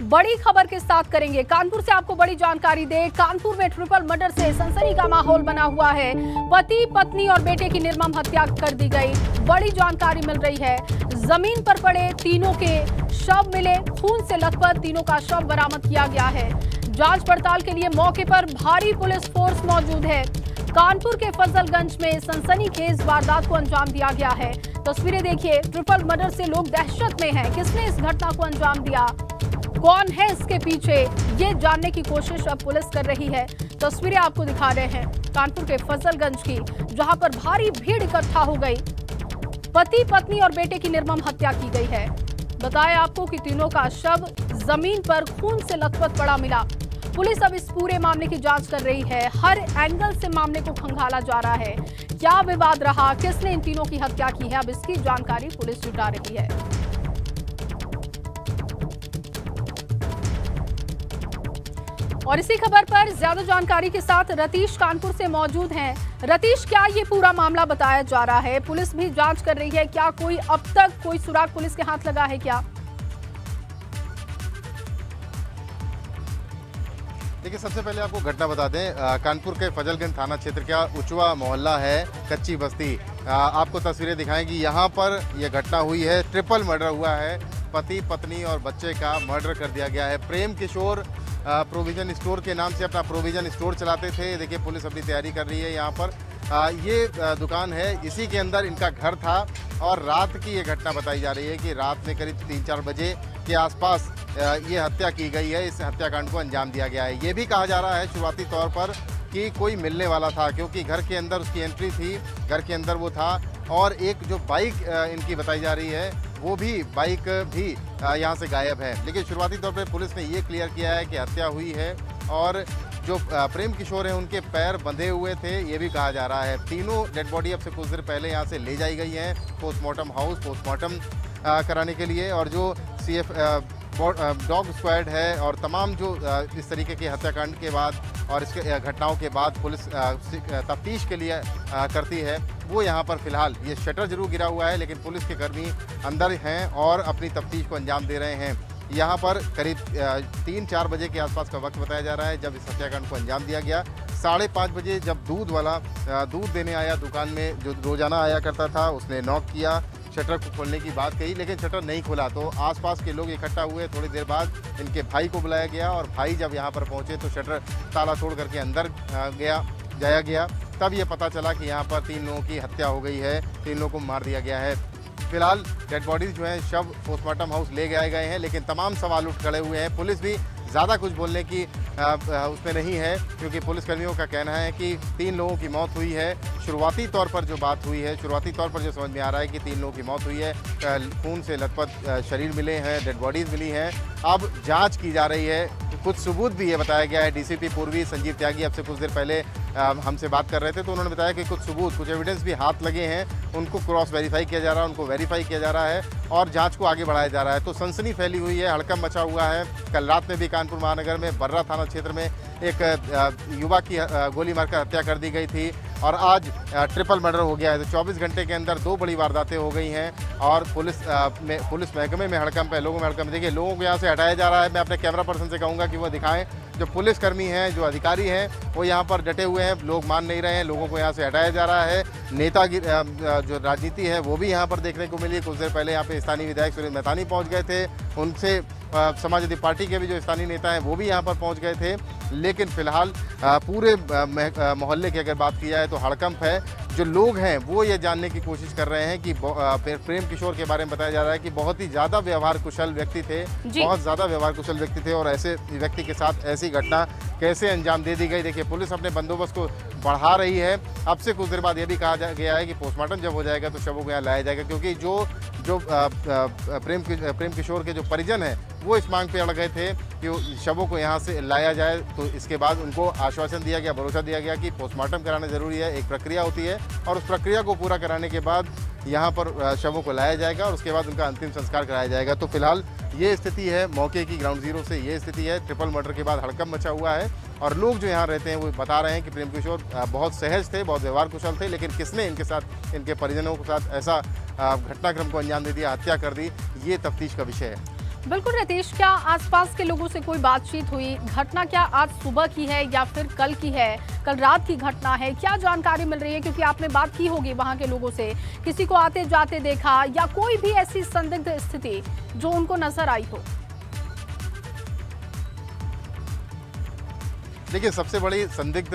बड़ी खबर के साथ करेंगे। कानपुर से आपको बड़ी जानकारी दे। कानपुर में ट्रिपल मर्डर से सनसनी का माहौल बना हुआ है। पति, पत्नी और बेटे की निर्मम हत्या कर दी गई। बड़ी जानकारी मिल रही है। जमीन पर पड़े तीनों के शव मिले। खून से लथपथ तीनों का शव बरामद किया गया है। जांच पड़ताल के लिए मौके पर भारी पुलिस फोर्स मौजूद है। कानपुर के फजलगंज में सनसनीखेज वारदात को अंजाम दिया गया है। तस्वीरें देखिए। ट्रिपल मर्डर से लोग दहशत में हैं। किसने इस घटना को अंजाम दिया, कौन है इसके पीछे, ये जानने की कोशिश अब पुलिस कर रही है। तस्वीरें आपको दिखा रहे हैं कानपुर के फजलगंज की, जहां पर भारी भीड़ इकट्ठा हो गई। पति, पत्नी और बेटे की निर्मम हत्या की गई है। बताया आपको कि तीनों का शव जमीन पर खून से लथपथ पड़ा मिला। पुलिस अब इस पूरे मामले की जांच कर रही है। हर एंगल से मामले को खंगाला जा रहा है। क्या विवाद रहा, किसने इन तीनों की हत्या की है, अब इसकी जानकारी पुलिस जुटा रही है। और इसी खबर पर ज्यादा जानकारी के साथ रतीश कानपुर से मौजूद हैं। रतीश, क्या ये पूरा मामला बताया जा रहा है? पुलिस भी जांच कर रही है। क्या कोई अब तक कोई सुराग पुलिस के हाथ लगा है क्या? देखिए, सबसे पहले आपको घटना बता दें, कानपुर के फजलगंज थाना क्षेत्र का उचवा मोहल्ला है, कच्ची बस्ती। आपको तस्वीरें दिखाएंगी। यहाँ पर यह घटना हुई है। ट्रिपल मर्डर हुआ है। पति, पत्नी और बच्चे का मर्डर कर दिया गया है। प्रेम किशोर प्रोविजन स्टोर के नाम से अपना प्रोविजन स्टोर चलाते थे। देखिए, पुलिस अपनी तैयारी कर रही है। यहाँ पर ये दुकान है, इसी के अंदर इनका घर था। और रात की ये घटना बताई जा रही है कि रात में करीब 3-4 बजे के आसपास ये हत्या की गई है। इस हत्याकांड को अंजाम दिया गया है। ये भी कहा जा रहा है शुरुआती तौर पर कि कोई मिलने वाला था, क्योंकि घर के अंदर उसकी एंट्री थी, घर के अंदर वो था। और एक जो बाइक इनकी बताई जा रही है, वो भी बाइक भी यहाँ से गायब है। लेकिन शुरुआती तौर पर पुलिस ने ये क्लियर किया है कि हत्या हुई है। और जो प्रेम किशोर हैं, उनके पैर बंधे हुए थे, ये भी कहा जा रहा है। तीनों डेड बॉडी अब से कुछ देर पहले यहाँ से ले जाई गई हैं पोस्टमार्टम हाउस, पोस्टमार्टम कराने के लिए। और जो CF डॉग स्क्वाड है और तमाम जो इस तरीके के हत्याकांड के बाद और इसके घटनाओं के बाद पुलिस तफ्तीश के लिए करती है, वो यहाँ पर फिलहाल ये शटर जरूर गिरा हुआ है, लेकिन पुलिस के कर्मी अंदर हैं और अपनी तफ्तीश को अंजाम दे रहे हैं। यहाँ पर करीब 3-4 बजे के आसपास का वक्त बताया जा रहा है जब इस हत्याकांड को अंजाम दिया गया। 5:30 बजे जब दूध वाला दूध देने आया दुकान में, जो रोजाना आया करता था, उसने नॉक किया, शटर को खोलने की बात कही, लेकिन शटर नहीं खुला। तो आसपास के लोग इकट्ठा हुए। थोड़ी देर बाद इनके भाई को बुलाया गया और भाई जब यहाँ पर पहुँचे तो शटर ताला तोड़ करके अंदर जाया गया। तब ये पता चला कि यहाँ पर 3 लोगों की हत्या हो गई है, 3 लोगों को मार दिया गया है। फिलहाल डेड बॉडीज जो हैं शव पोस्टमार्टम हाउस ले गए हैं, लेकिन तमाम सवाल उठ खड़े हुए हैं। पुलिस भी ज़्यादा कुछ बोलने की उसमें नहीं है, क्योंकि पुलिसकर्मियों का कहना है कि 3 लोगों की मौत हुई है। शुरुआती तौर पर जो बात हुई है, शुरुआती तौर पर जो समझ में आ रहा है कि 3 लोगों की मौत हुई है। खून से लथपथ शरीर मिले हैं, डेड बॉडीज़ मिली हैं। अब जांच की जा रही है। कुछ सबूत भी ये बताया गया है। DCP पूर्वी संजीव त्यागी अब से कुछ देर पहले हमसे बात कर रहे थे, तो उन्होंने बताया कि कुछ सबूत, कुछ एविडेंस भी हाथ लगे हैं, उनको क्रॉस वेरीफाई किया जा रहा है, उनको वेरीफाई किया जा रहा है और जांच को आगे बढ़ाया जा रहा है। तो सनसनी फैली हुई है, हड़कंप मचा हुआ है। कल रात में भी कानपुर महानगर में बर्रा थाना क्षेत्र में एक युवा की गोली मारकर हत्या कर दी गई थी और आज ट्रिपल मर्डर हो गया है। तो 24 घंटे के अंदर 2 बड़ी वारदातें हो गई हैं और पुलिस महकमे में हड़कंप है, लोगों में हड़कंप। देखिए, लोगों को यहाँ से हटाया जा रहा है। मैं अपने कैमरा पर्सन से कहूँगा कि वो दिखाएं। जो पुलिसकर्मी हैं, जो अधिकारी हैं, वो यहाँ पर डटे हुए हैं। लोग मान नहीं रहे हैं, लोगों को यहाँ से हटाया जा रहा है। नेता की जो राजनीति है वो भी यहाँ पर देखने को मिली। कुछ देर पहले यहाँ पे स्थानीय विधायक सुरेंद्र मैथानी पहुँच गए थे। उनसे समाजवादी पार्टी के भी जो स्थानीय नेता हैं वो भी यहाँ पर पहुँच गए थे। लेकिन फिलहाल पूरे मोहल्ले की अगर बात की जाए तो हड़कंप है। जो लोग हैं वो ये जानने की कोशिश कर रहे हैं कि प्रेम किशोर के बारे में बताया जा रहा है कि बहुत ही ज़्यादा व्यवहार कुशल व्यक्ति थे, बहुत ज़्यादा व्यवहार कुशल व्यक्ति थे और ऐसे व्यक्ति के साथ ऐसी घटना कैसे अंजाम दे दी गई। देखिए, पुलिस अपने बंदोबस्त को बढ़ा रही है। अब से कुछ देर बाद ये भी कहा गया है कि पोस्टमार्टम जब हो जाएगा तो शवों को यहाँ लाया जाएगा, क्योंकि जो प्रेम किशोर के जो परिजन हैं वो इस मांग पे अड़ गए थे कि शवों को यहाँ से लाया जाए। तो इसके बाद उनको आश्वासन दिया गया, भरोसा दिया गया कि पोस्टमार्टम कराना ज़रूरी है, एक प्रक्रिया होती है और उस प्रक्रिया को पूरा कराने के बाद यहाँ पर शवों को लाया जाएगा और उसके बाद उनका अंतिम संस्कार कराया जाएगा। तो फिलहाल ये स्थिति है मौके की, ग्राउंड जीरो से ये स्थिति है। ट्रिपल मर्डर के बाद हड़कंप मचा हुआ है और लोग जो यहाँ रहते हैं वो बता रहे हैं कि प्रेम किशोर बहुत सहज थे, बहुत व्यवहार कुशल थे, लेकिन किसने इनके साथ, इनके परिजनों के साथ ऐसा घटनाक्रम को अंजाम दे दिया, हत्या कर दी, ये तफ्तीश का विषय है। बिल्कुल रितेश, क्या आसपास के लोगों से कोई बातचीत हुई? घटना क्या आज सुबह की है या फिर कल की है, कल रात की घटना है? क्या जानकारी मिल रही है? क्योंकि आपने बात की होगी वहां के लोगों से, किसी को आते जाते देखा या कोई भी ऐसी संदिग्ध स्थिति जो उनको नजर आई हो? देखिए, सबसे बड़ी संदिग्ध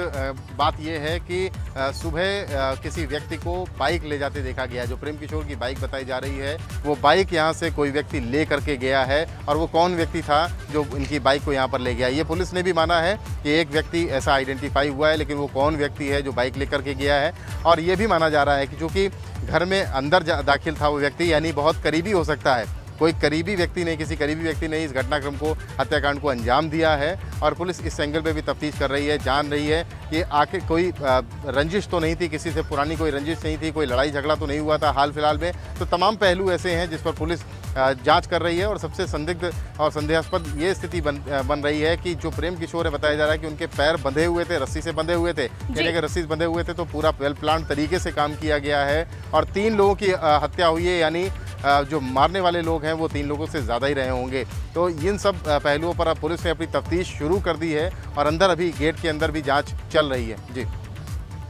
बात यह है कि सुबह किसी व्यक्ति को बाइक ले जाते देखा गया है। जो प्रेम किशोर की बाइक बताई जा रही है, वो बाइक यहाँ से कोई व्यक्ति ले करके गया है और वो कौन व्यक्ति था जो इनकी बाइक को यहाँ पर ले गया। ये पुलिस ने भी माना है कि एक व्यक्ति ऐसा आइडेंटिफाई हुआ है, लेकिन वो कौन व्यक्ति है जो बाइक लेकर के गया है। और ये भी माना जा रहा है कि चूँकि घर में अंदर दाखिल था वो व्यक्ति, यानी बहुत करीबी हो सकता है, कोई करीबी व्यक्ति ने, किसी करीबी व्यक्ति ने इस घटनाक्रम को, हत्याकांड को अंजाम दिया है। और पुलिस इस एंगल पे भी तफ्तीश कर रही है, जान रही है कि आखिर कोई रंजिश तो नहीं थी, किसी से पुरानी कोई रंजिश नहीं थी, कोई लड़ाई झगड़ा तो नहीं हुआ था हाल फिलहाल में। तो तमाम पहलू ऐसे हैं जिस पर पुलिस जांच कर रही है। और सबसे संदिग्ध और संदेहास्पद ये स्थिति बन रही है कि जो प्रेम किशोर है, बताया जा रहा है कि उनके पैर बंधे हुए थे, रस्सी से बंधे हुए थे, यानी कि रस्सी से बंधे हुए थे, तो पूरा वेल प्लान तरीके से काम किया गया है। और 3 लोगों की हत्या हुई है, यानी जो मारने वाले लोग हैं वो 3 लोगों से ज़्यादा ही रहे होंगे। तो इन सब पहलुओं पर अब पुलिस ने अपनी तफ्तीश शुरू कर दी है और अंदर अभी गेट के अंदर भी जांच चल रही है। जी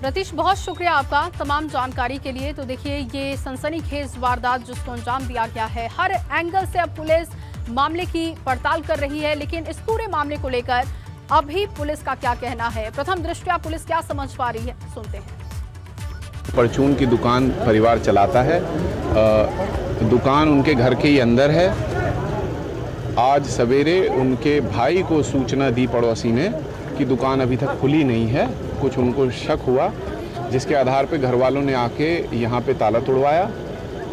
रतीश, बहुत शुक्रिया आपका तमाम जानकारी के लिए। तो देखिए, ये सनसनीखेज वारदात जिसको अंजाम दिया गया है, हर एंगल से अब पुलिस मामले की पड़ताल कर रही है। लेकिन इस पूरे मामले को लेकर अभी पुलिस का क्या कहना है, प्रथम दृष्टया पुलिस क्या समझ पा रही है, सुनते हैं। परचून की दुकान परिवार चलाता है, दुकान उनके घर के ही अंदर है। आज सवेरे उनके भाई को सूचना दी पड़ोसी ने कि दुकान अभी तक खुली नहीं है। कुछ उनको शक हुआ, जिसके आधार पे घर वालों ने आके यहाँ पे ताला तोड़वाया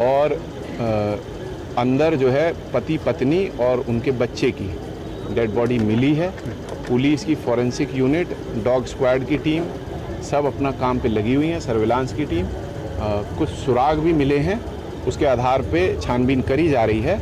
और अंदर जो है पति पत्नी और उनके बच्चे की डेड बॉडी मिली है। पुलिस की फॉरेंसिक यूनिट, डॉग स्क्वाड की टीम सब अपना काम पे लगी हुई है, सर्विलांस की टीम। कुछ सुराग भी मिले हैं, उसके आधार पे छानबीन करी जा रही है।